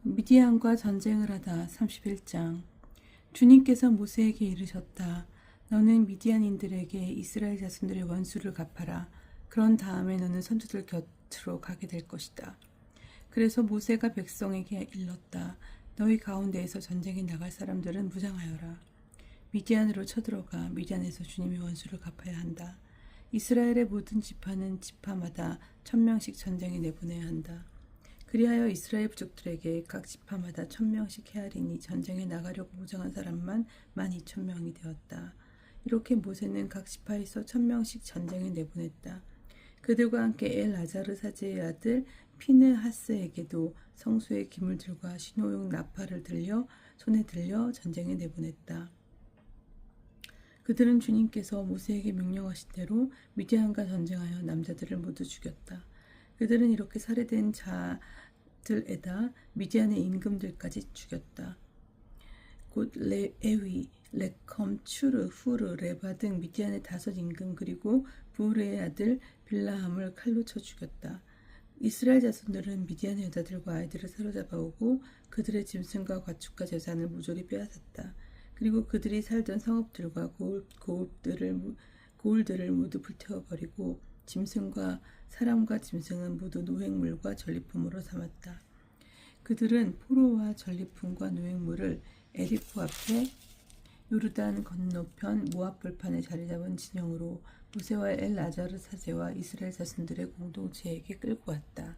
미디안과 전쟁을 하다 31장. 주님께서 모세에게 이르셨다. 너는 미디안인들에게 이스라엘 자손들의 원수를 갚아라. 그런 다음에 너는 선조들 곁으로 가게 될 것이다. 그래서 모세가 백성에게 일렀다. 너희 가운데에서 전쟁에 나갈 사람들은 무장하여라. 미디안으로 쳐들어가 미디안에서 주님의 원수를 갚아야 한다. 이스라엘의 모든 지파는 지파마다 1000명씩 전쟁에 내보내야 한다. 그리하여 이스라엘 부족들에게 각 지파마다 1000명씩 헤아리니 전쟁에 나가려고 무장한 사람만 12000명이 되었다. 이렇게 모세는 각 지파에서 1000명씩 전쟁에 내보냈다. 그들과 함께 엘아자르 사제의 아들 피느하스에게도 성소의 기물들과 신호용 나팔을 손에 들려 전쟁에 내보냈다. 그들은 주님께서 모세에게 명령하신 대로 미디안과 전쟁하여 남자들을 모두 죽였다. 그들은 이렇게 살해된 자들에다 미디안의 임금들까지 죽였다. 곧 에위, 레컴, 추르, 후르, 레바 등 미디안의 5 임금 그리고 부르의 아들 빌라함을 칼로 쳐 죽였다. 이스라엘 자손들은 미디안의 여자들과 아이들을 사로잡아오고 그들의 짐승과 가축과 재산을 모조리 빼앗았다. 그리고 그들이 살던 성읍들과 고을들을 모두 불태워버리고 짐승과 사람과 짐승은 모두 노획물과 전리품으로 삼았다. 그들은 포로와 전리품과 노획물을 에리코 앞에 요르단 건너편 모압 벌판에 자리 잡은 진영으로 모세와 엘아자르 사제와 이스라엘 자손들의 공동체에게 끌고 왔다.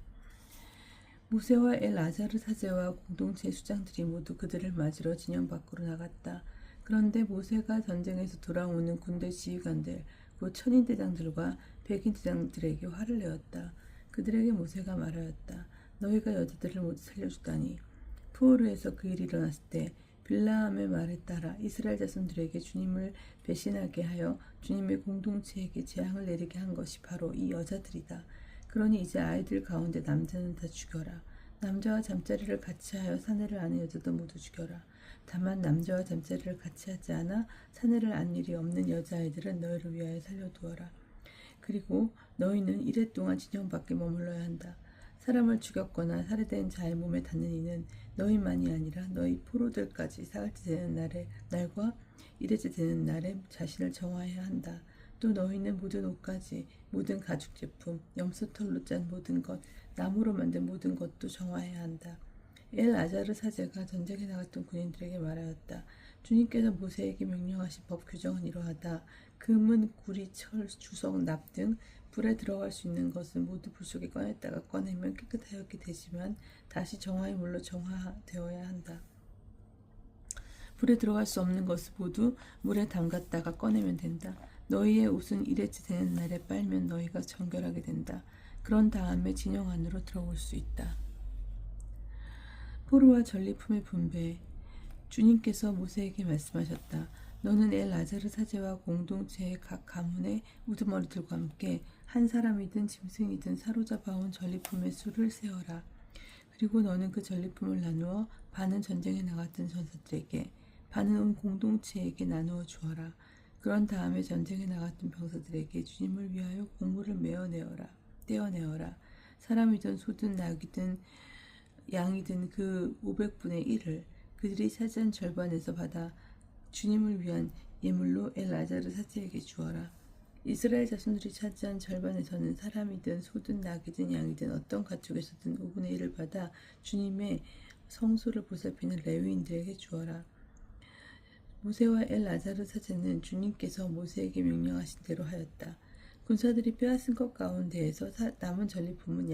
모세와 엘아자르 사제와 공동체 수장들이 모두 그들을 맞으러 진영 밖으로 나갔다. 그런데 모세가 전쟁에서 돌아오는 군대 지휘관들, 곧 천인대장들과 백인대장들에게 화를 내었다. 그들에게 모세가 말하였다. 너희가 여자들을 모두 살려주다니. 푸오르에서 그 일이 일어났을 때 빌라함의 말에 따라 이스라엘 자손들에게 주님을 배신하게 하여 주님의 공동체에게 재앙을 내리게 한 것이 바로 이 여자들이다. 그러니 이제 아이들 가운데 남자는 다 죽여라. 남자와 잠자리를 같이 하여 사내를 아는 여자도 모두 죽여라. 다만 남자와 잠자리를 같이 하지 않아 사내를 안 일이 없는 여자아이들은 너희를 위하여 살려두어라. 그리고 너희는 이래 동안 진영 밖에 머물러야 한다. 사람을 죽였거나 살해된 자의 몸에 닿는 이는 너희만이 아니라 너희 포로들까지 사흘째 되는 날과 이래째 되는 날에 자신을 정화해야 한다. 또 너희는 모든 옷가지, 모든 가죽 제품, 염소털로 짠 모든 것, 나무로 만든 모든 것도 정화해야 한다. 엘아자르 사제가 전쟁에 나갔던 군인들에게 말하였다. 주님께서 모세에게 명령하신 법 규정은 이러하다. 금은, 구리, 철, 주석, 납 등 불에 들어갈 수 있는 것은 모두 불 속에 꺼냈다가 꺼내면 깨끗하였게 되지만 다시 정화의 물로 정화되어야 한다. 불에 들어갈 수 없는 것은 모두 물에 담갔다가 꺼내면 된다. 너희의 옷은 이래째 되는 날에 빨면 너희가 정결하게 된다. 그런 다음에 진영 안으로 들어올 수 있다. 포로와 전리품의 분배. 주님께서 모세에게 말씀하셨다. 너는 엘아자르 사제와 공동체의 각 가문의 우두머리들과 함께 한 사람이든 짐승이든 사로잡아온 전리품의 수를 세어라. 그리고 너는 그 전리품을 나누어 반은 전쟁에 나갔던 전사들에게, 반은 온 공동체에게 나누어 주어라. 그런 다음에 전쟁에 나갔던 병사들에게 주님을 위하여 곡물을 떼어내어라. 사람이든 소든 낙이든 양이든 그 500분의 1을 그들이 차지한 절반에서 받아 주님을 위한 예물로 엘아자르 사제에게 주어라. 이스라엘 자손들이 차지한 절반에서는 사람이든 소든 낙이든 양이든 어떤 가축에서든 5분의 1을 받아 주님의 성소를 보살피는 레위인들에게 주어라. 모세와 엘아자르 사제는 주님께서 모세에게 명령하신 대로 하였다. 군사들이 빼앗은 것 가운데에서 남은 전리품은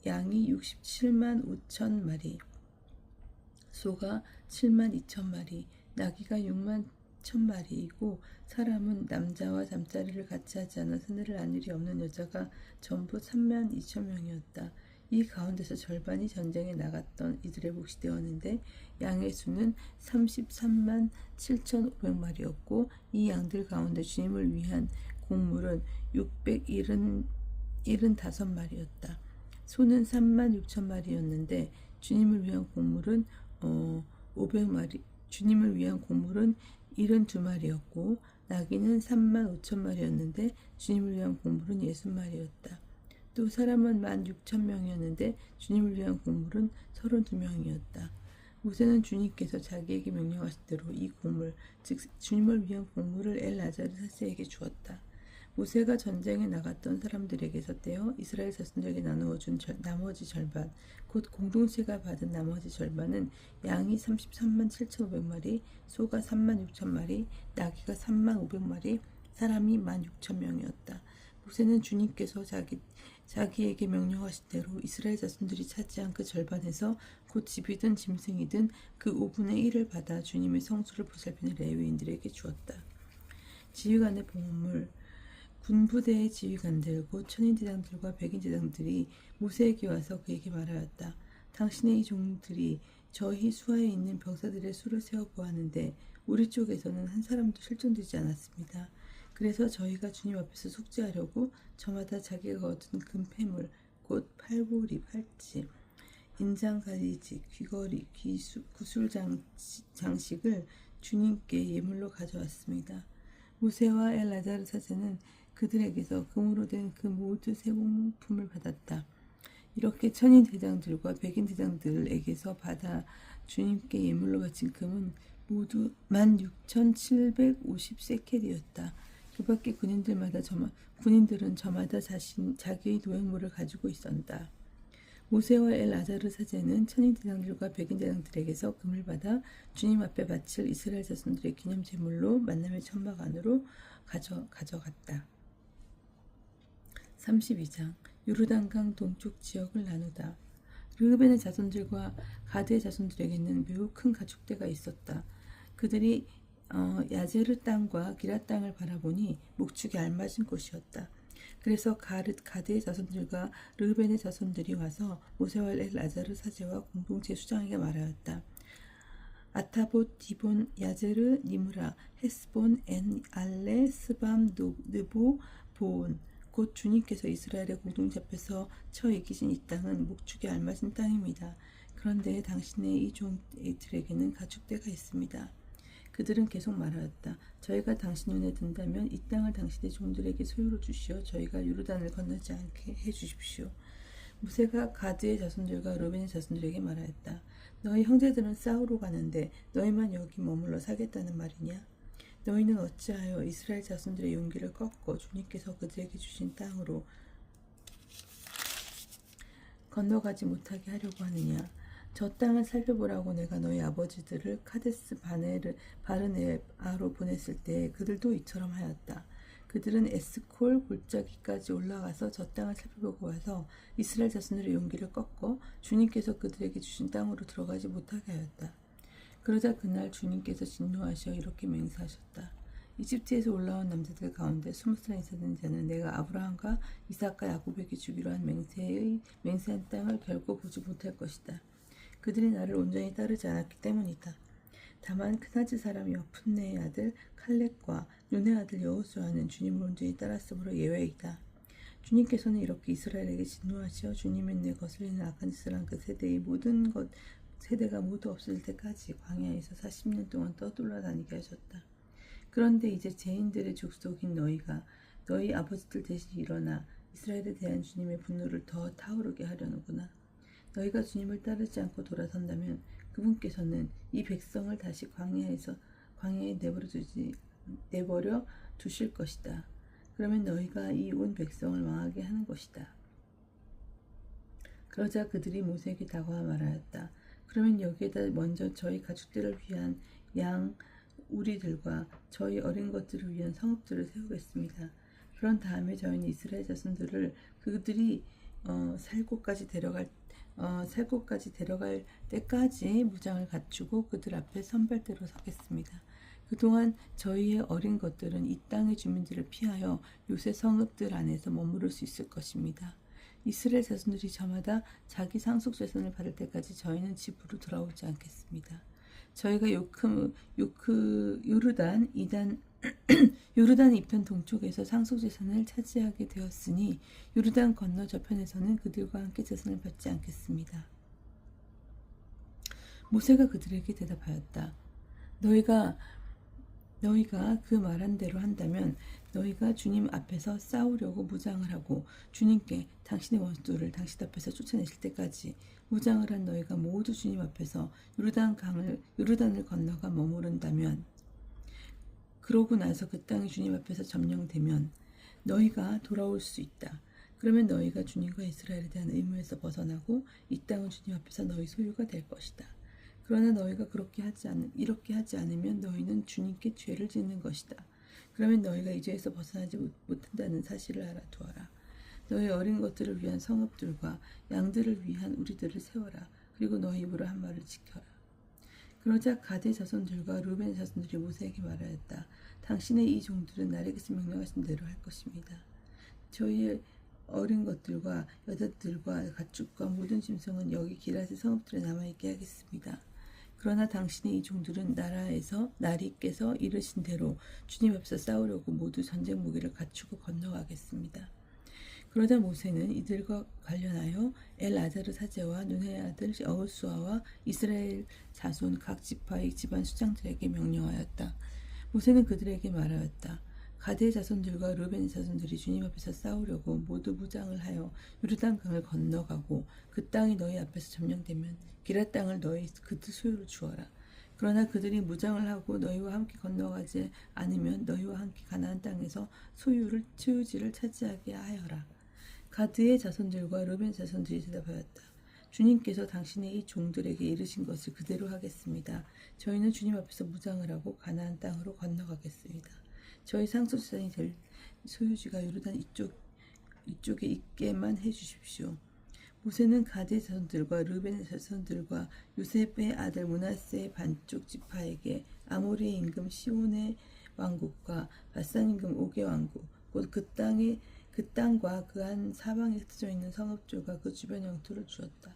양이 67만 5천 마리, 소가 7만 2천 마리, 나귀가 6만 1천 마리이고 사람은 남자와 잠자리를 같이 하지 않아 사내를 안 일이 없는 여자가 전부 3만 2천 명이었다. 이 가운데서 절반이 전쟁에 나갔던 이들의 몫이 되었는데 양의 수는 33만 7,500마리였고 이 양들 가운데 주님을 위한 곡물은 675마리였다. 소는 3만 6천 마리였는데 주님을 위한 곡물은 72마리였고 나귀는 3만 5천 마리였는데 주님을 위한 곡물은 60마리였다. 또 사람은 16,000명이었는데 주님을 위한 곡물은 32명이었다. 모세는 주님께서 자기에게 명령하신 대로 이 곡물, 즉 주님을 위한 곡물을 엘아자르 사세에게 주었다. 모세가 전쟁에 나갔던 사람들에게서 떼어 이스라엘 자손들에게 나누어 준 나머지 절반, 곧 공동체가 받은 나머지 절반은 양이 33만 7,500마리, 소가 3만 6천마리, 나귀가 3만 500마리, 사람이 16,000명이었다. 모세는 주님께서 자기에게 명령하신 대로 이스라엘 자손들이 차지한 그 절반에서 곧 집이든 짐승이든 그 5분의 1을 받아 주님의 성소를 보살피는 레위인들에게 주었다. 지휘관의 봉헌물. 군부대의 지휘관들 곧 천인대장들과 백인대장들이 모세에게 와서 그에게 말하였다. 당신의 이 종들이 저희 수하에 있는 병사들의 수를 세어보았는데 우리 쪽에서는 한 사람도 실종되지 않았습니다. 그래서 저희가 주님 앞에서 속죄하려고 저마다 자기가 얻은 금폐물 곧 팔보리, 팔찌, 인장가리지, 귀걸이, 구술 장식을 주님께 예물로 가져왔습니다. 모세와 엘아자르 사제는 그들에게서 금으로 된 그 모든 세공품을 받았다. 이렇게 천인 대장들과 백인 대장들에게서 받아 주님께 예물로 바친 금은 모두 16,750세켈이었다. 그 밖에 군인들은 저마다 자기의 노획물을 가지고 있었다. 모세와 엘아자르 사제는 천인 대장들과 백인 대장들에게서 금을 받아 주님 앞에 바칠 이스라엘 자손들의 기념 제물로 만남의 천막 안으로 가져갔다. 32장 요르단강 동쪽 지역을 나누다. 르우벤의 자손들과 가드의 자손들에게는 매우 큰 가축대가 있었다. 그들이 야제르 땅과 기라 땅을 바라보니 목축에 알맞은 곳이었다. 그래서 가드의 자손들과 르우벤의 자손들이 와서 모세와 엘아자르 사제와 공동체 수장에게 말하였다. 아타봇, 디본, 야제르, 니므라, 헤스본, 엔, 알레, 스밤, 느보, 보온 곧 주님께서 이스라엘의 공동체 앞에서 쳐 이기신 이 땅은 목축에 알맞은 땅입니다. 그런데 당신의 이 종들에게는 가축대가 있습니다. 그들은 계속 말하였다. 저희가 당신 눈에 든다면 이 땅을 당신의 종들에게 소유로 주시어 저희가 요르단을 건너지 않게 해주십시오. 모세가 가드의 자손들과 르벤의 자손들에게 말하였다. 너희 형제들은 싸우러 가는데 너희만 여기 머물러 살겠다는 말이냐? 너희는 어찌하여 이스라엘 자손들의 용기를 꺾어 주님께서 그들에게 주신 땅으로 건너가지 못하게 하려고 하느냐? 저 땅을 살펴보라고 내가 너희 아버지들을 카데스 바르네아로 보냈을 때 그들도 이처럼 하였다. 그들은 에스콜 골짜기까지 올라가서 저 땅을 살펴보고 와서 이스라엘 자손들의 용기를 꺾어 주님께서 그들에게 주신 땅으로 들어가지 못하게 하였다. 그러자 그날 주님께서 진노하시어 이렇게 맹세하셨다. 이집트에서 올라온 남자들 가운데 20살 이상 된 자는 내가 아브라함과 이삭과 야곱에게 주기로 한 맹세한 땅을 결코 보지 못할 것이다. 그들이 나를 온전히 따르지 않았기 때문이다. 다만 크나즈 사람 여푼네의 아들 칼렙과 눈의 아들 여호수아는 주님을 온전히 따랐으므로 예외이다. 주님께서는 이렇게 이스라엘에게 진노하시어 주님의 내 거슬리는 악한 짓을 한 그 세대의 모든 세대가 모두 없을 때까지 광야에서 40년 동안 떠돌아 다니게 하셨다. 그런데 이제 죄인들의 족속인 너희가 너희 아버지들 대신 일어나 이스라엘에 대한 주님의 분노를 더 타오르게 하려는구나. 너희가 주님을 따르지 않고 돌아선다면 그분께서는 이 백성을 다시 광야에 내버려 두실 것이다. 그러면 너희가 이 온 백성을 망하게 하는 것이다. 그러자 그들이 모세에게 다가와 말하였다. 그러면 여기에다 먼저 저희 가축들을 위한 양 우리들과 저희 어린 것들을 위한 성읍들을 세우겠습니다. 그런 다음에 저희는 이스라엘 자손들을 그들이 살 곳까지 데려갈 때까지 무장을 갖추고 그들 앞에 선발대로 서겠습니다. 그동안 저희의 어린 것들은 이 땅의 주민들을 피하여 요새 성읍들 안에서 머무를 수 있을 것입니다. 이스라엘 자손들이 저마다 자기 상속 재산을 받을 때까지 저희는 집으로 돌아오지 않겠습니다. 저희가 요르단 이편 동쪽에서 상속 재산을 차지하게 되었으니 요르단 건너 저편에서는 그들과 함께 재산을 받지 않겠습니다. 모세가 그들에게 대답하였다. 너희가 그 말한 대로 한다면 너희가 주님 앞에서 싸우려고 무장을 하고 주님께 당신의 원수를 당신 앞에서 쫓아내실 때까지 무장을 한 너희가 모두 주님 앞에서 요르단을 건너가 머무른다면, 그러고 나서 그 땅이 주님 앞에서 점령되면 너희가 돌아올 수 있다. 그러면 너희가 주님과 이스라엘에 대한 의무에서 벗어나고 이 땅은 주님 앞에서 너희 소유가 될 것이다. 그러나 너희가 이렇게 하지 않으면 너희는 주님께 죄를 짓는 것이다. 그러면 너희가 이 죄에서 벗어나지 못한다는 사실을 알아두어라. 너희 어린 것들을 위한 성읍들과 양들을 위한 우리들을 세워라. 그리고 너희 입으로 한 말을 지켜라. 그러자 가드의 자손들과 루벤의 자손들이 모세에게 말하였다. 당신의 이 종들은 나에게서 명령하신 대로 할 것입니다. 저희의 어린 것들과 여자들과 가축과 모든 짐승은 여기 기럇의 성읍들에 남아있게 하겠습니다. 그러나 당신의 이 종들은 나리께서 이르신 대로 주님 앞에서 싸우려고 모두 전쟁 무기를 갖추고 건너가겠습니다. 그러자 모세는 이들과 관련하여 엘아자르 사제와 눈의 아들 여호수아와 이스라엘 자손 각 지파의 집안 수장들에게 명령하였다. 모세는 그들에게 말하였다. 가드의 자손들과 르벤의 자손들이 주님 앞에서 싸우려고 모두 무장을 하여 요르단강을 건너가고 그 땅이 너희 앞에서 점령되면 기럇 땅을 너희 그들 소유로 주어라. 그러나 그들이 무장을 하고 너희와 함께 건너가지 않으면 너희와 함께 가나안 땅에서 소유지를 차지하게 하여라. 가드의 자손들과 르벤 자손들이 대답하였다. 주님께서 당신의 이 종들에게 이르신 것을 그대로 하겠습니다. 저희는 주님 앞에서 무장을 하고 가나안 땅으로 건너가겠습니다. 저희 상속자이 될 소유지가 요르단 이쪽에 있게만 해주십시오. 모세는 가드의 자손들과 르벤의 자손들과 요셉의 아들 므낫세의 반쪽 지파에게 아모리의 임금 시온의 왕국과 바산 임금 옥의 왕국, 곧 그 땅과 그 한 사방에 흩어져 있는 성읍들과 그 주변 영토를 주었다.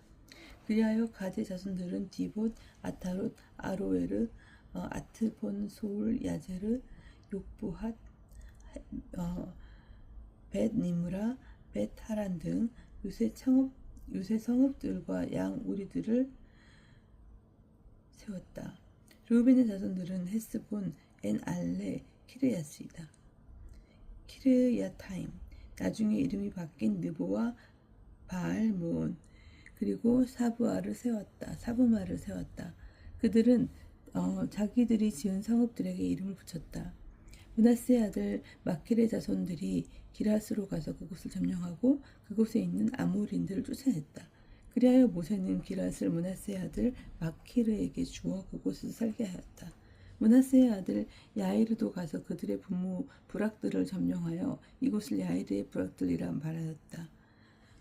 그리하여 가드의 자손들은 디봇, 아타롯, 아로에르, 아트본, 소울, 야제르, 욕부핫, 벳니므라, 벳하란 등 요새 성읍들과 양 우리들을 세웠다. 르우벤의 자손들은 헤스본, 엔알레, 키르야타임, 나중에 이름이 바뀐 느보와 바알므온, 그리고 사부마를 세웠다. 그들은 자기들이 지은 성읍들에게 이름을 붙였다. 므낫세의 아들 마킬의 자손들이 기럇으로 가서 그곳을 점령하고 그곳에 있는 아모리인들을 쫓아냈다. 그리하여 모세는 기럇을 므낫세의 아들 마키르에게 주어 그곳에서 살게 하였다. 므낫세의 아들 야이르도 가서 그들의 부모 부락들을 점령하여 이곳을 야이르의 부락들이라 말하였다.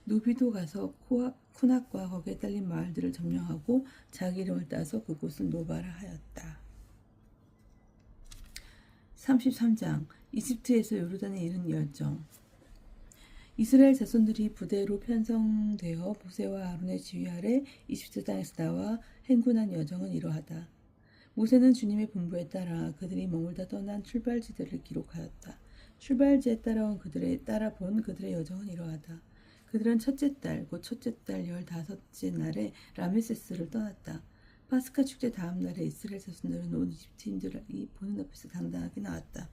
누비도 가서 쿠낙과 거기에 딸린 마을들을 점령하고 자기 이름을 따서 그곳을 노바라 하였다. 33장 이집트에서 요르단에 이른 열정. 이스라엘 자손들이 부대로 편성되어 모세와 아론의 지휘 아래 이집트 땅에서 나와 행군한 여정은 이러하다. 모세는 주님의 분부에 따라 그들이 머물다 떠난 출발지들을 기록하였다. 출발지에 따라본 그들의 여정은 이러하다. 그들은 첫째 달 15째 날에 라메세스를 떠났다. 파스카 축제 다음 날에 이스라엘 자손들은 온 이집트인들이 보는 앞에서 당당하게 나왔다.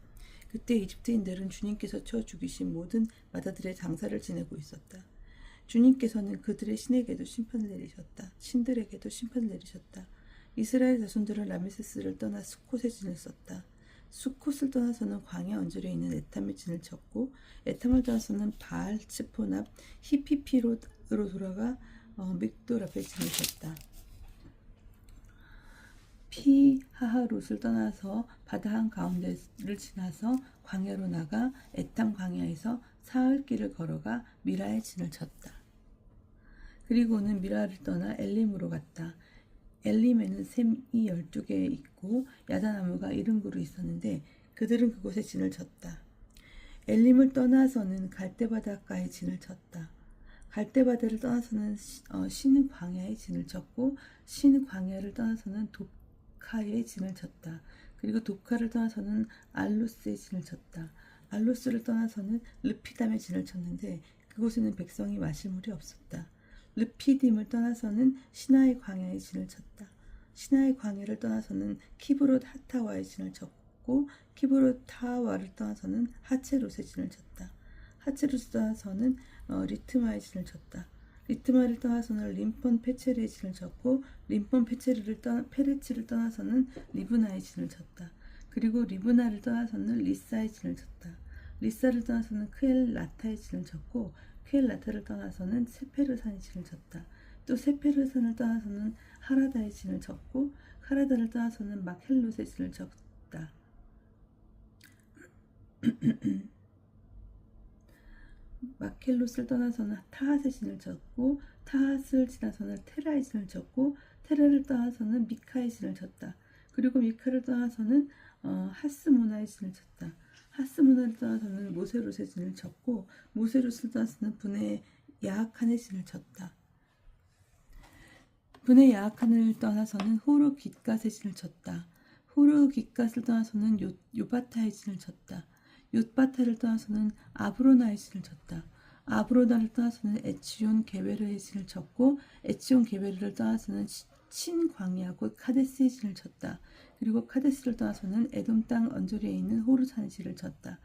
그때 이집트인들은 주님께서 쳐 죽이신 모든 마다들의 장사를 지내고 있었다. 주님께서는 그들의 신들에게도 심판을 내리셨다. 이스라엘 자손들은 라메세스를 떠나 수콧에 진을 썼다. 수콧을 떠나서는 광야 언저리에 있는 에탐에 진을 쳤고, 에탐을 떠나서는 바알 츠폰 앞 히피피로로 돌아가 믹돌 앞에 진을 쳤다. 피하하롯을 떠나서 바다 한가운데를 지나서 광야로 나가 에탐 광야에서 사흘 길을 걸어가 미라에 진을 쳤다. 그리고는 미라를 떠나 엘림으로 갔다. 엘림에는 샘이 12개 있고 야자나무가 70그루 있었는데 그들은 그곳에 진을 쳤다. 엘림을 떠나서는 갈대바다가에 진을 쳤다. 갈대바다를 떠나서는 신 광야에 진을 쳤고, 신 광야를 떠나서는 돕카에 진을 쳤다. 그리고 돕카를 떠나서는 알로스에 진을 쳤다. 알로스를 떠나서는 르피담에 진을 쳤는데 그곳에는 백성이 마실 물이 없었다. 르피딤을 떠나서는 시나이 광야에 진을 쳤다. 시나이 광야를 떠나서는 키브롯 하타와에 진을 쳤고, 쳤고 키브로타와를 떠나서는 하체로셋을 쳤다. 하체로셋을 떠나서는 리트마이신을 쳤다. 리트마를 떠나서는 림폰 페체레이신을 쳤고 림폰 페레치를 떠나서는 리브나이신을 쳤다. 그리고 리브나를 떠나서는 리사이신을 쳤다. 리사를 떠나서는 크엘라타이신을 쳤고 크엘라타를 떠나서는 세페르산이신을 쳤다. 또 세페르산을 떠나서는 하라다이신을 쳤고 하라다를 떠나서는 마켈로세신을 쳤다. 마켈로스를 떠나서는 타하세신을 쳤고 타하스를 지나서는 테라이신을 쳤고 테라를 떠나서는 미카이신을 쳤다. 그리고 미카를 떠나서는 하스모나이신을 쳤다. 하스모나를 떠나서는 모세로세신을 쳤고 모세로스를 떠나서는 분의 야하카네신을 쳤다. 분의 야하칸을 떠나서는 호르깃가세신을 쳤다. 호르깃갓을 떠나서는 요바타이신을 쳤다. 요바타를 떠나서는 아브로나이신을 쳤다. 아브로나를 떠나서는 에치온 게베르의 신을 쳤고 에치온 게베르를 떠나서는 친광야 곧 카데스의 신을 쳤다. 그리고 카데스를 떠나서는 에돔 땅 언저리에 있는 호르산의 신을 쳤다.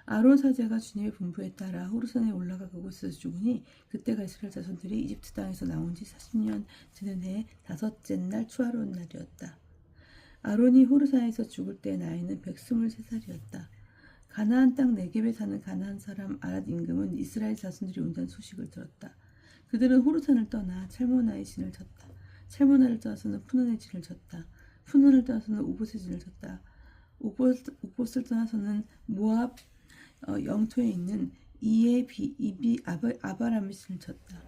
아론 사제가 주님의 분부에 따라 호르산에 올라가 그곳에서 죽으니 그때가 이스라엘 자손들이 이집트 땅에서 나온 지 40년 되는 해의 다섯째 날 추하론 날이었다. 아론이 호르산에서 죽을 때 나이는 123살이었다. 가나안 땅 네겝에 사는 가나안 사람 아랏 임금은 이스라엘 자손들이 온다는 소식을 들었다. 그들은 호르산을 떠나 찰모나의 신을 쳤다. 찰모나를 떠나서는 푸논의 신을 쳤다. 푸논을 떠나서는 오봇의 신을 쳤다. 오봇을 떠나서는 모압 영토에 있는 이비 아바람의 신을 쳤다.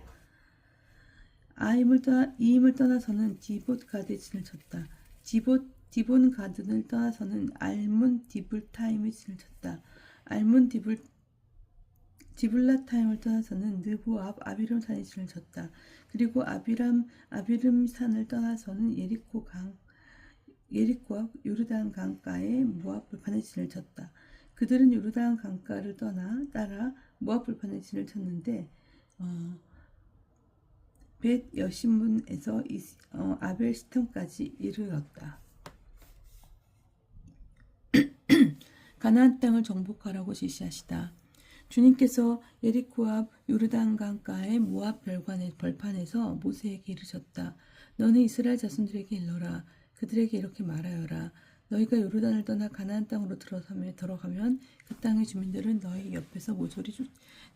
이임을 떠나서는 디봇 가드의 신을 쳤다. 디본 가든을 떠나서는 알문 디블타임의 신을 쳤다. 알문 디블라타임을 떠나서는 느보압 아비름산의 신을 쳤다. 그리고 아비름산을 떠나서는 예리코와 요르단 강가의 모압 불판의 신을 쳤다. 그들은 요르단 강가를 따라 모압 불판의 신을 쳤는데 벳 여신문에서 아벨 시텀까지 이르렀다. 가나안 땅을 정복하라고 지시하시다. 주님께서 예리코 앞 요르단 강가의 모압 벌판에서 모세에게 이르셨다. 너는 이스라엘 자손들에게 일러라. 그들에게 이렇게 말하여라. 너희가 요르단을 떠나 가나안 땅으로 들어가면 그 땅의 주민들은 너희 옆에서 모조리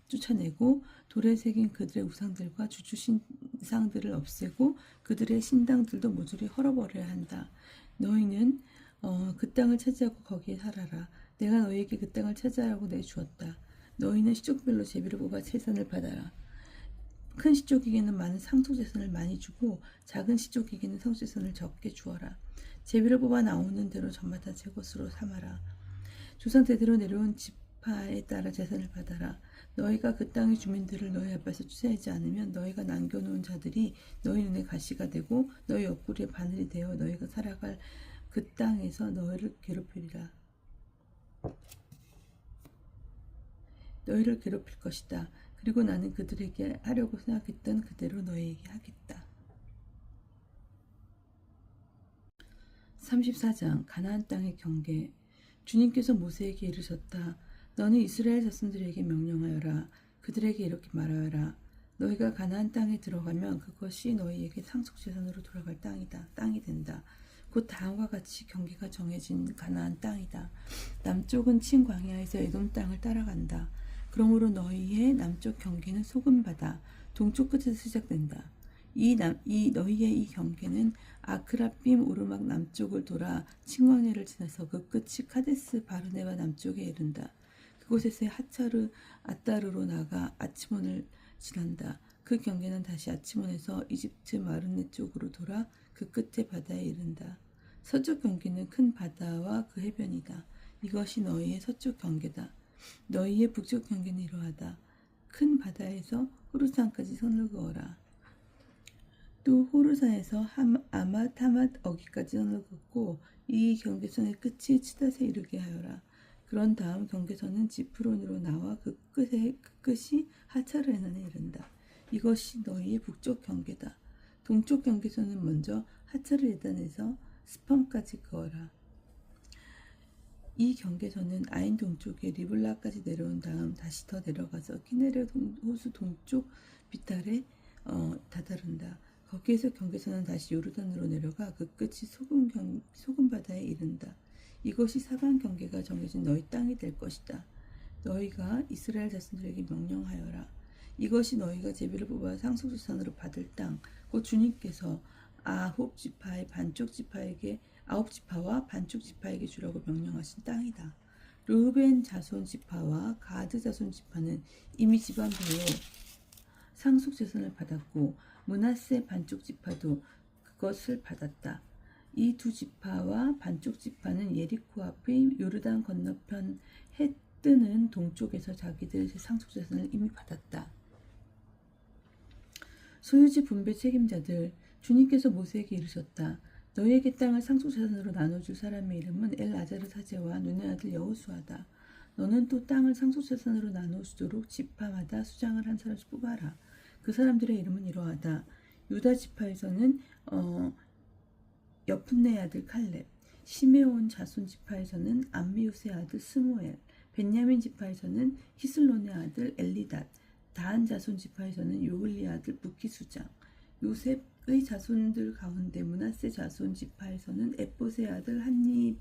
쫓아내고 돌에 새긴 그들의 우상들과 주주 신상들을 없애고 그들의 신당들도 모조리 헐어버려야 한다. 너희는 그 땅을 차지하고 거기에 살아라. 내가 너희에게 그 땅을 차지하라고 내주었다. 너희는 시족별로 제비를 뽑아 재산을 받아라. 큰 시족에게는 많은 상속재산을 많이 주고 작은 시족에게는 상속재산을 적게 주어라. 제비를 뽑아 나오는 대로 전마다 제 것으로 삼아라. 조상 대대로 내려온 지파에 따라 재산을 받아라. 너희가 그 땅의 주민들을 너희 앞에서 추세하지 않으면 너희가 남겨놓은 자들이 너희 눈에 가시가 되고 너희 옆구리에 바늘이 되어 너희가 살아갈 그 땅에서 너희를 괴롭히리라. 너희를 괴롭힐 것이다. 그리고 나는 그들에게 하려고 생각했던 그대로 너희에게 하겠다. 34장 가나안 땅의 경계. 주님께서 모세에게 이르셨다. 너는 이스라엘 자손들에게 명령하여라. 그들에게 이렇게 말하여라. 너희가 가나안 땅에 들어가면 그것이 너희에게 상속재산으로 돌아갈 땅이 된다. 곧 다음과 같이 경계가 정해진 가나안 땅이다. 남쪽은 친광야에서 에돔 땅을 따라간다. 그러므로 너희의 남쪽 경계는 소금바다, 동쪽 끝에서 시작된다. 너희의 이 경계는 아크라빔 오르막 남쪽을 돌아 친광야를 지나서 그 끝이 카데스 바르네바 남쪽에 이른다. 그곳에서 하차르 아따르로 나가 아치몬을 지난다. 그 경계는 다시 아치몬에서 이집트 마르네 쪽으로 돌아 그 끝의 바다에 이른다. 서쪽 경계는 큰 바다와 그 해변이다. 이것이 너희의 서쪽 경계다. 너희의 북쪽 경계는 이러하다. 큰 바다에서 호르산까지 선을 그어라. 또 호르산에서 아맛 어기까지 선을 긋고 이 경계선의 끝이 치닷에 이르게 하여라. 그런 다음 경계선은 지프론으로 나와 그 끝이 하차르에난에 이른다. 이것이 너희의 북쪽 경계다. 동쪽 경계선은 먼저 하차르에단에서 스팜까지 그어라. 이 경계선은 아인 동쪽의 리블라까지 내려온 다음 다시 더 내려가서 키네레 호수 동쪽 비탈에 다다른다. 거기에서 경계선은 다시 요르단으로 내려가 그 끝이 소금 바다에 이른다. 이것이 사방 경계가 정해진 너희 땅이 될 것이다. 너희가 이스라엘 자손들에게 명령하여라. 이것이 너희가 제비를 뽑아 상속재산으로 받을 땅, 곧 주님께서 아홉 지파와 반쪽 지파에게 주라고 명령하신 땅이다. 르우벤 자손 지파와 가드 자손 지파는 이미 지방별로 상속재산을 받았고 므낫세 반쪽 지파도 그것을 받았다. 이 두 지파와 반쪽 지파는 예리코 앞의 요르단 건너편 해 뜨는 동쪽에서 자기들의 상속재산을 이미 받았다. 소유지 분배 책임자들, 주님께서 모세에게 이르셨다. 너희에게 땅을 상속재산으로 나눠줄 사람의 이름은 엘아자르사제와 눈의 아들 여호수아다. 너는 또 땅을 상속재산으로 나눠주도록 지파마다 수장을 한 사람씩 뽑아라. 그 사람들의 이름은 이러하다. 유다 지파에서는 여푼네의 아들 칼렙, 시메온 자손 지파에서는 암미우스의 아들 스무엘, 벤야민 지파에서는 히슬론의 아들 엘리닷, 다한 자손 지파에서는 요글리의 아들 부키 수장, 요셉의 자손들 가운데 므낫세 자손 지파에서는 에봇의 아들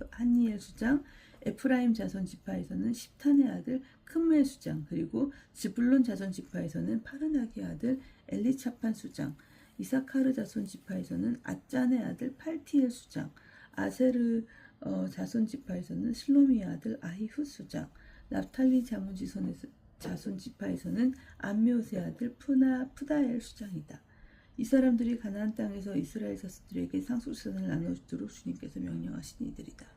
한니엘 수장, 에프라임 자손 지파에서는 십탄의 아들 크무엘 수장, 그리고 지불론 자손 지파에서는 파르나기의 아들 엘리차판 수장, 이사카르 자손 지파에서는 아짠의 아들 팔티엘 수장, 아세르 자손 지파에서는 슬로미의 아들 아히후 수장, 납탈리 자손 지파에서는 암미옷의 아들 푸다엘 수장이다. 이 사람들이 가나안 땅에서 이스라엘 자손들에게 상속재산을 나눠주도록 주님께서 명령하신 이들이다.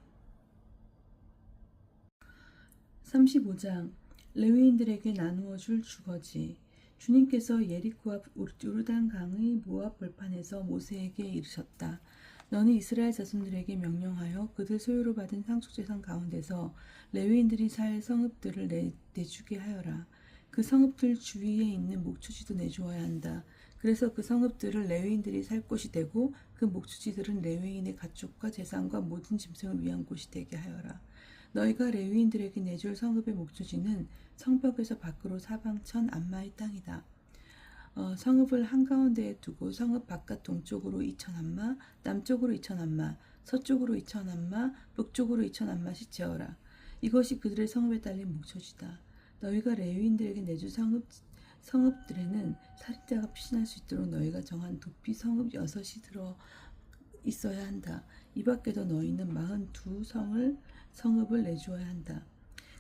35장 레위인들에게 나누어 줄 주거지. 주님께서 예리코 앞 요르단 강의 모압 벌판에서 모세에게 이르셨다. 너는 이스라엘 자손들에게 명령하여 그들 소유로 받은 상속재산 가운데서 레위인들이 살 성읍들을 내주게 하여라. 그 성읍들 주위에 있는 목초지도 내주어야 한다. 그래서 그 성읍들을 레위인들이 살 곳이 되고 그 목초지들은 레위인의 가축과 재산과 모든 짐승을 위한 곳이 되게 하여라. 너희가 레위인들에게 내줄 성읍의 목초지는 성벽에서 밖으로 사방천 안마의 땅이다. 성읍을 한가운데에 두고 성읍 바깥 동쪽으로 2000안마, 남쪽으로 2000안마, 서쪽으로 2000안마, 북쪽으로 2000안마씩 재어라. 이것이 그들의 성읍에 딸린 목초지다. 너희가 레위인들에게 내줄 성읍들에는 살인자가 피신할 수 있도록 너희가 정한 도피 성읍 6이 들어 있어야 한다. 이 밖에도 너희는 42성읍을 내주어야 한다.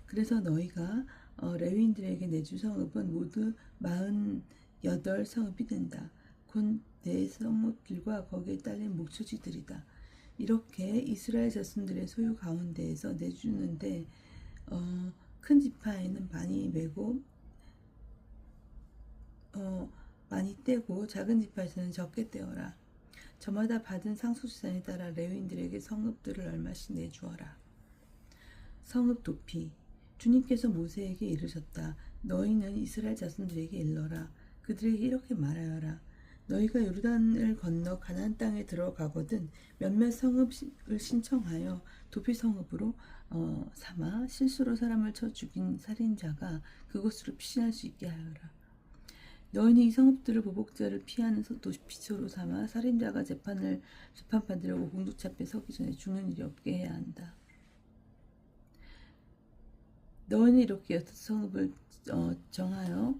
그래서 너희가 레위인들에게 내줄 성읍은 모두 48성읍이 된다. 곧 내 성읍들과 거기에 딸린 목초지들이다. 이렇게 이스라엘 자손들의 소유 가운데에서 내주는데 큰 지파에는 많이 매고 많이 떼고 작은 지파에서는 적게 떼어라. 저마다 받은 상속재산에 따라 레위인들에게 성읍들을 얼마씩 내주어라. 성읍 도피. 주님께서 모세에게 이르셨다. 너희는 이스라엘 자손들에게 일러라. 그들에게 이렇게 말하여라. 너희가 요르단을 건너 가나안 땅에 들어가거든 몇몇 성읍을 신청하여 도피 성읍으로 삼아 실수로 사람을 쳐 죽인 살인자가 그곳으로 피신할 수 있게 하여라. 너희는 이 성읍들을 보복자를 피하는 도피처로 삼아 살인자가 재판 받으려고 공동체 앞에 서기 전에 죽는 일이 없게 해야 한다. 너희는 이렇게 6성읍을 정하여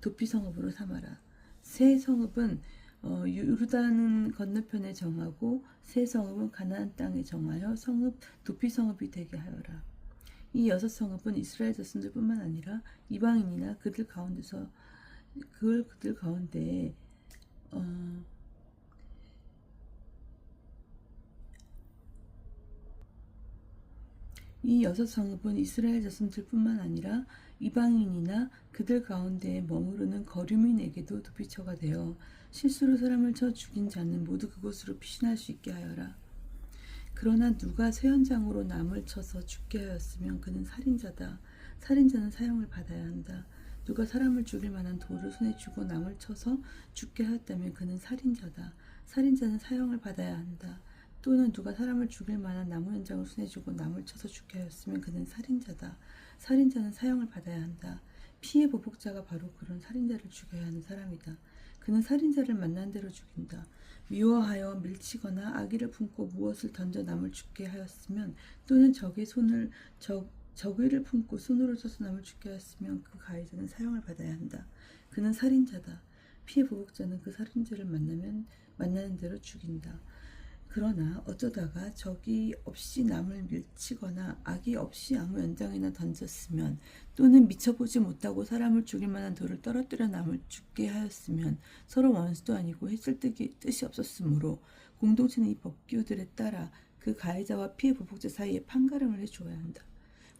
도피 성읍으로 삼아라. 세 성읍은 요르단 건너편에 정하고 세 성읍은 가나안 땅에 정하여 도피 성읍이 되게 하여라. 이 6성읍은 이스라엘 자손들뿐만 아니라 이방인이나 그들 가운데에 이 6성읍은 이스라엘 자손들뿐만 아니라 이방인이나 그들 가운데에 머무르는 거류민에게도 도피처가 되어 실수로 사람을 쳐 죽인 자는 모두 그곳으로 피신할 수 있게 하여라. 그러나 누가 쇠현장으로 남을 쳐서 죽게 하였으면 그는 살인자다. 살인자는 사형을 받아야 한다. 누가 사람을 죽일 만한 돌을 손에 쥐고 남을 쳐서 죽게 하였다면 그는 살인자다. 살인자는 사형을 받아야 한다. 또는 누가 사람을 죽일 만한 나무 현장을 손해주고 남을 쳐서 죽게 하였으면 그는 살인자다. 살인자는 사형을 받아야 한다. 피해 보복자가 바로 그런 살인자를 죽여야 하는 사람이다. 그는 살인자를 만난 대로 죽인다. 미워하여 밀치거나 악의를 품고 무엇을 던져 남을 죽게 하였으면 또는 적의를 품고 손으로 쳐서 남을 죽게 하였으면 그 가해자는 사형을 받아야 한다. 그는 살인자다. 피해 보복자는 그 살인자를 만나는 대로 죽인다. 그러나 어쩌다가 적이 없이 남을 밀치거나 악의 없이 아무 연장이나 던졌으면 또는 미쳐보지 못하고 사람을 죽일 만한 돌을 떨어뜨려 남을 죽게 하였으면 서로 원수도 아니고 했을 뜻이 없었으므로 공동체는 이 법규들에 따라 그 가해자와 피해 보복자 사이에 판가름을 해주어야 한다.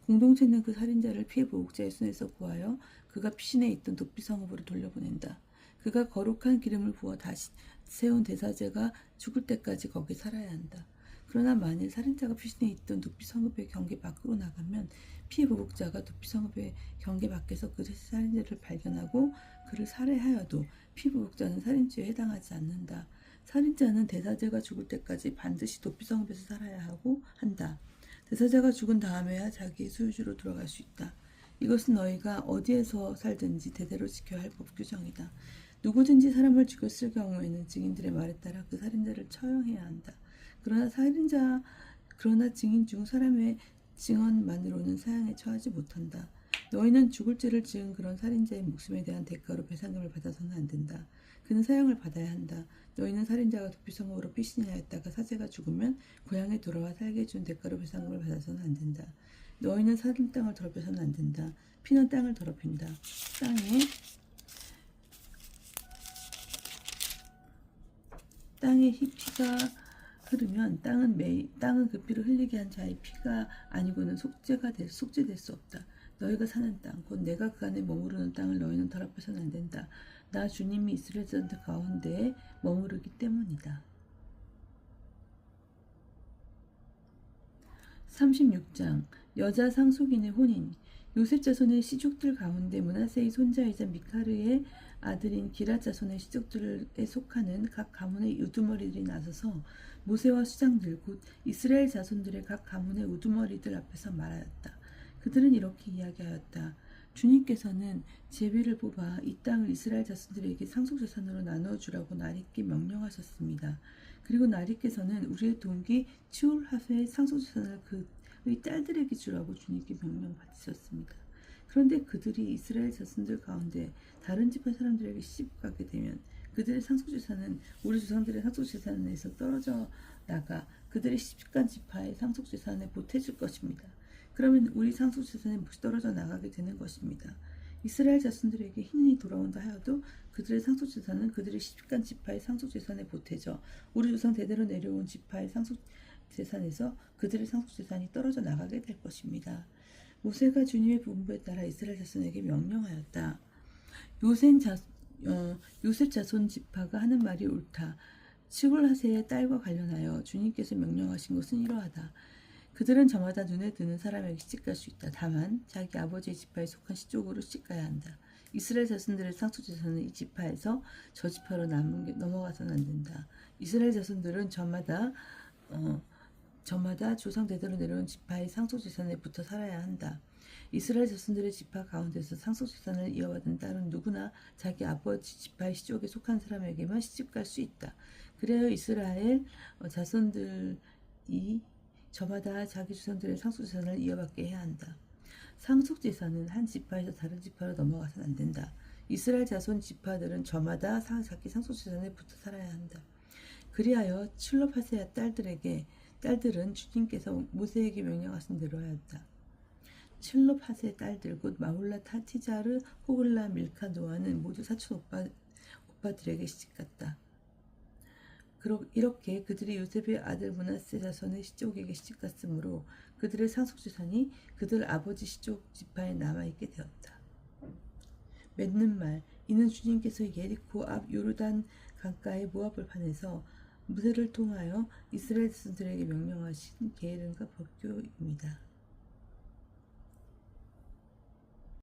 공동체는 그 살인자를 피해 보복자의 손에서 구하여 그가 피신해 있던 도피 성읍으로 돌려보낸다. 그가 거룩한 기름을 부어 다시 세운 대사제가 죽을 때까지 거기 살아야 한다. 그러나 만일 살인자가 피신해 있던 도피 성읍의 경계 밖으로 나가면 피해 보복자가 도피 성읍의 경계 밖에서 그 살인자를 발견하고 그를 살해하여도 피해 보복자는 살인죄에 해당하지 않는다. 살인자는 대사제가 죽을 때까지 반드시 도피 성읍에서 살아야 하고 한다. 대사자가 죽은 다음에야 자기의 소유주로 돌아갈 수 있다. 이것은 너희가 어디에서 살든지 대대로 지켜야 할 법 규정이다. 누구든지 사람을 죽였을 경우에는 증인들의 말에 따라 그 살인자를 처형해야 한다. 그러나 증인 중 사람의 증언만으로는 사형에 처하지 못한다. 너희는 죽을 죄를 지은 그런 살인자의 목숨에 대한 대가로 배상금을 받아서는 안 된다. 그는 사형을 받아야 한다. 너희는 살인자가 도피성읍으로 피신하였다가 사제가 죽으면 고향에 돌아와 살게 해준 대가로 배상금을 받아서는 안 된다. 너희는 사람 땅을 더럽혀서는 안 된다. 피는 땅을 더럽힌다. 땅에 피가 흐르면 땅은 그 피를 흘리게 한 자의 피가 아니고는 속죄될 수 없다. 너희가 사는 땅, 곧 내가 그 안에 머무르는 땅을 너희는 더럽혀서는 안 된다. 나 주님이 이스라엘 자들 가운데에 머무르기 때문이다. 36장 여자 상속인의 혼인. 요셉 자손의 시족들 가운데 므낫세의 손자이자 미카르의 아들인 기랏 자손의 시족들에 속하는 각 가문의 우두머리들이 나서서 모세와 수장들 곧 이스라엘 자손들의 각 가문의 우두머리들 앞에서 말하였다. 그들은 이렇게 이야기하였다. 주님께서는 제비를 뽑아 이 땅을 이스라엘 자손들에게 상속재산으로 나누어주라고 나리께 명령하셨습니다. 그리고 나리께서는 우리의 동기 치울하세의 상속재산을 그의 딸들에게 주라고 주님께 명령받으셨습니다. 그런데 그들이 이스라엘 자손들 가운데 다른 지파 사람들에게 시집가게 되면 그들의 상속재산은 우리 조상들의 상속재산에서 떨어져 나가 그들의 시집간 지파의 상속재산에 보태줄 것입니다. 그러면 우리 상속재산의 몫이 떨어져 나가게 되는 것입니다. 이스라엘 자손들에게 희년이 돌아온다 하여도 그들의 상속재산은 그들의 시집간 지파의 상속재산에 보태져 우리 조상 대대로 내려온 지파의 상속재산에서 그들의 상속재산이 떨어져 나가게 될 것입니다. 모세가 주님의 분부에 따라 이스라엘 자손에게 명령하였다. 요셉 자손 지파가 하는 말이 옳다. 시골하세의 딸과 관련하여 주님께서 명령하신 것은 이러하다. 그들은 저마다 눈에 드는 사람에게 시집갈 수 있다. 다만 자기 아버지의 지파에 속한 시족으로 시집가야 한다. 이스라엘 자손들의 상속재산은 이 지파에서 저 지파로 넘어가서는 안 된다. 이스라엘 자손들은 저마다 조상 대대로 내려온 지파의 상속재산에 붙어 살아야 한다. 이스라엘 자손들의 지파 가운데서 상속재산을 이어받은 딸은 누구나 자기 아버지 지파의 시족에 속한 사람에게만 시집갈 수 있다. 그래야 이스라엘 자손들이 저마다 자기 조상들의 상속재산을 이어받게 해야 한다. 상속재산은 한 지파에서 다른 지파로 넘어가서는 안 된다. 이스라엘 자손 지파들은 저마다 자기 상속재산에 붙어 살아야 한다. 그리하여 칠롭하세야 딸들은 주님께서 모세에게 명령하신 대로 하였다. 칠롭하세 딸들 곧 마홀라 타티자르 호글라 밀카 노아는 모두 사촌 오빠들에게 시집갔다. 이렇게 그들이 요셉의 아들 므낫세 자손의 시족에게 시집갔으므로 그들의 상속재산이 그들 아버지 시족 지파에 남아있게 되었다. 맺는 말. 이는 주님께서 예리코 앞 요르단 강가의 모압벌판에서 모세를 통하여 이스라엘 자손들에게 명령하신 계명과 법규입니다.